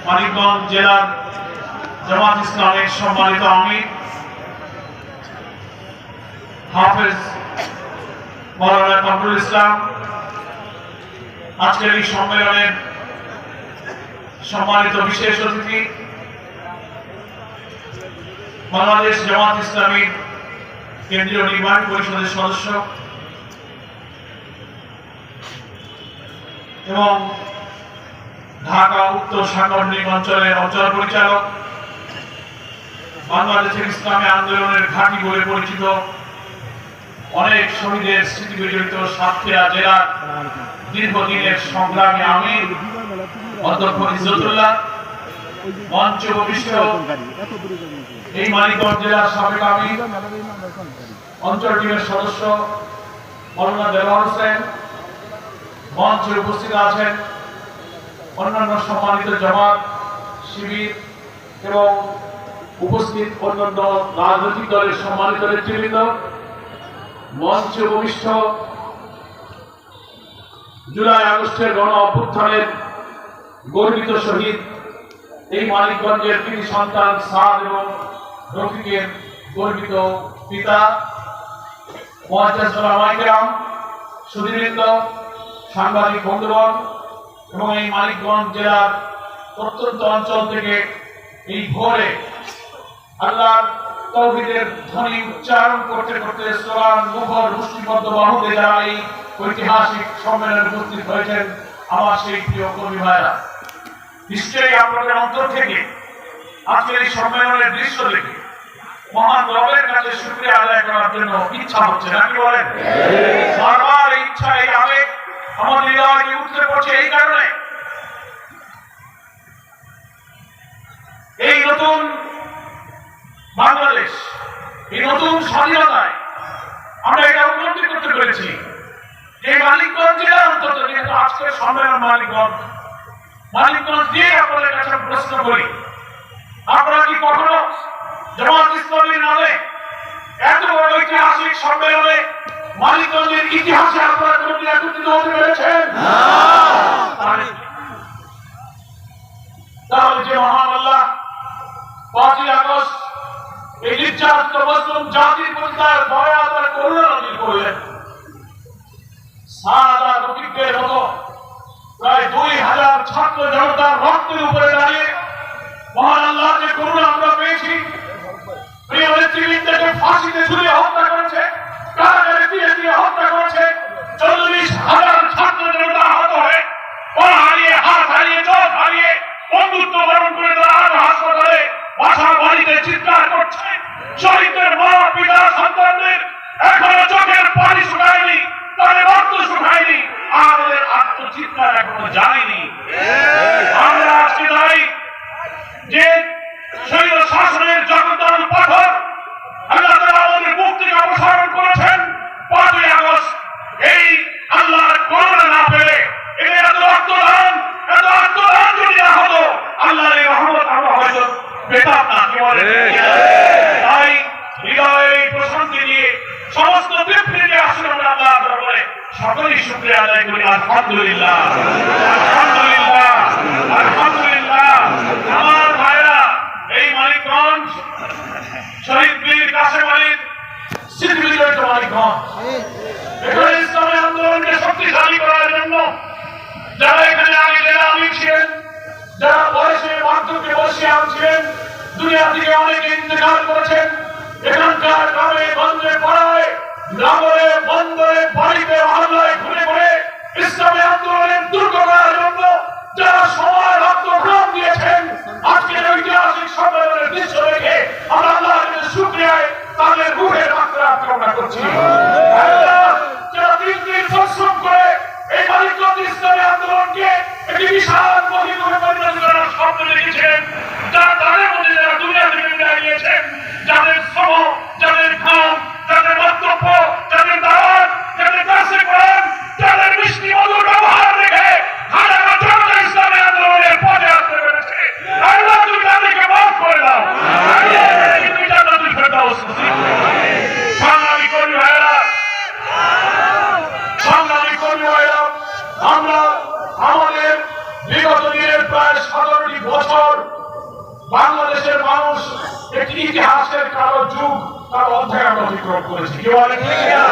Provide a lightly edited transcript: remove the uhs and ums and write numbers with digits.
মানিকগঞ্জ জেলার জামাত ইসলামের সম্মানিত আমির হাফেজ মাওলানা কামরুল ইসলাম, আজকের এই সম্মেলনের সম্মানিত বিশেষ অতিথি বাংলাদেশ জামাত ইসলামীর কেন্দ্রীয় নির্বাহী পরিষদের সদস্য এবং ঢাকা উত্তর সাংগঠনিক অঞ্চলের অঞ্চল পরিচালক, বাংলাদেশের ইসলামী আন্দোলনের ঘাঁটি বলে পরিচিত, অনেক শহীদের স্মৃতি বিজড়িত সাতক্ষীরা জেলার দীর্ঘদিনের সংগ্রামী আমির অধ্যক্ষ ইজ্জতুল্লাহ, মঞ্চ উপবিষ্ট এই মানিকগঞ্জ জেলার সাবেক আমির অঞ্চল টিমের সদস্য মাওলানা দেলোয়ার হোসেন, মঞ্চে উপস্থিত আছেন অন্যান্য সম্মানিত জামাত শিবির এবং উপস্থিত অন্যান্য রাজনৈতিক দলের সম্মানিত নেতৃবৃন্দ, মঞ্চে উপবিষ্ট জুলাই আগস্টের গণ অভ্যুত্থানের গর্বিত শহীদ এই মানিকগঞ্জের কৃতি সন্তান সাদ এবং রফিকের গর্বিত পিতা, মুআজ্জাজ ওলামায়ে কেরাম, সুধীবৃন্দ, সাংবাদিক বন্ধুগণ এবং এই মানিকগঞ্জ জেলার প্রত্যন্ত অঞ্চল থেকে এই ভোরে আল্লাহর তাওহীদের ধ্বনি উচ্চারণ করতে করতে স্লোগান মুখর মুষ্টিবদ্ধ বাহুতে যারা এই ঐতিহাসিক সম্মেলনে উপস্থিত হয়েছেন, আমার সেই প্রিয় কর্মী ভাইরা, নিশ্চয়ই আপনাদের অন্তর থেকে আজকের এই সম্মেলনের দৃশ্য দেখে মহান রবের কাছে শুকরিয়া আদায় করার জন্য ইচ্ছা হচ্ছে, নাকি বলেন? বারবার এই ইচ্ছা, এই আবেগ আমার হৃদয়ে উঠতে পড়ছে এই কারণে এই নতুন বাংলাদেশ, এই নতুন স্বাধীনতায় আমরা এটা উপলব্ধি করতে পেরেছি যে মানিকগঞ্জ জেলা অন্তত, যেহেতু আজকের সম্মেলন মানিকগঞ্জ দিয়ে আপনাদের কাছে প্রশ্ন করি, আপনারা কি কখনো জামাত ইসলামীর নামে এত বড় ঐতিহাসিক সম্মেলনে মানিকগঞ্জের ইতিহাসে আপনারা কোনদিন একত্রিত হতে পেরেছেন? তাহলে যে মহান আল্লাহ 5ই আগস্ট এই নির্যাতিত মুসলিম জাতির প্রতি তার দয়া তার করুণা নাযিল করলেন, সাদা রফিকদের মতো প্রায় 2000 ছাত্র জনতার রক্তের উপরে দাঁড়িয়ে মহান আল্লাহর যে করুণা আমরা পেয়েছি, প্রিয় নেতৃবৃন্দকে ফাঁসিতে ঝুলিয়ে হত্যা করেছে, কারাগারে দিয়ে দিয়ে হত্যা করেছে, 40,000 ছাত্র জনতা আহত হয়ে পা হারিয়ে, হাত হারিয়ে, চোখ হারিয়ে বন্ধুত্ব বরণ করে তারা হাসপাতালে বাসা বাড়িতে চিৎকার করছে। শহীদদের মা পিতা সন্তানদের এখনো চোখের পানি শুকায়নি, তাদের রক্ত শুকায়নি, আর ওদের আত্মচিৎকার এখনো যায়নি। আমরা আজকে চাই যে শৈল শাসনের জগদ্দল পাথর আল্লাহ তাআলা আমাদের বুক থেকে অপসারণ করেছেন 5ই আগস্ট এই আল্লাহর করুণা না পেলে, এত রক্তদান যদি না হতো আল্লাহর এই রহমত আমরা হয়তো পেতাম না। কি বলে? তাই হৃদয়ে প্রশান্তি নিয়ে সমস্ত তৃপ্তি নিয়ে আসলে আমরা আল্লাহর দরবারে সকলেই শুকরিয়া আদায় করি। আলহামদুলিল্লাহ, আলহামদুলিল্লাহ, আলহামদুলিল্লাহ। আমার ভাইরা, এই মানিকগঞ্জ শহীদ বীর কাসেম আলীর স্মৃতি বিজড়িত মানিকগঞ্জ, এখানে ইসলামী আন্দোলনকে শক্তিশালী করার জন্য যারা এখানে আগে জেলা আমির ছিলেন, যারা বয়সে বার্ধক্যে বসে ছিলেন, দুনিয়া থেকে অনেকে ইন্তেকাল করেছেন, এখানকার গ্রামে গঞ্জে পাড়ায় নগরে বন্দরে বাড়িতে মহল্লায় ঘুরে ঘুরে ইসলামী আন্দোলনের দুর্গ করার জন্য যারা সময় রক্ত ঘাম দিয়েছেন, আজকের ঐতিহাসিক সম্মেলনের দৃশ্য দেখে আমরা আল্লাহর কাছে শুকরিয়ায় তাদের রূহের মাগফিরাত কামনা করছি। যারা দিন দিন পরিশ্রম করে এই মানিকগঞ্জ ইসলামী আন্দোলনকে একটি বিশাল মহিমে পরিণত করার স্বপ্ন দেখেছেন, যারা তাদের মধ্যে যারা দুনিয়া থেকে বিদায় নিয়েছেন, যাদের শ্রম, যাদের ঘাম, যাদের বক্তব্য, যাদের দাওয়াত, যাদের কাছে কোরআন, যাদের মিষ্টি মধুর ব্যবহার দেখে হাজার হাজার ইসলামী আন্দোলন মানুষ একটি ইতিহাসের কালো যুগ কালো অধ্যায় আমরা অতিক্রম করেছি। কি বলেন ঠিক না?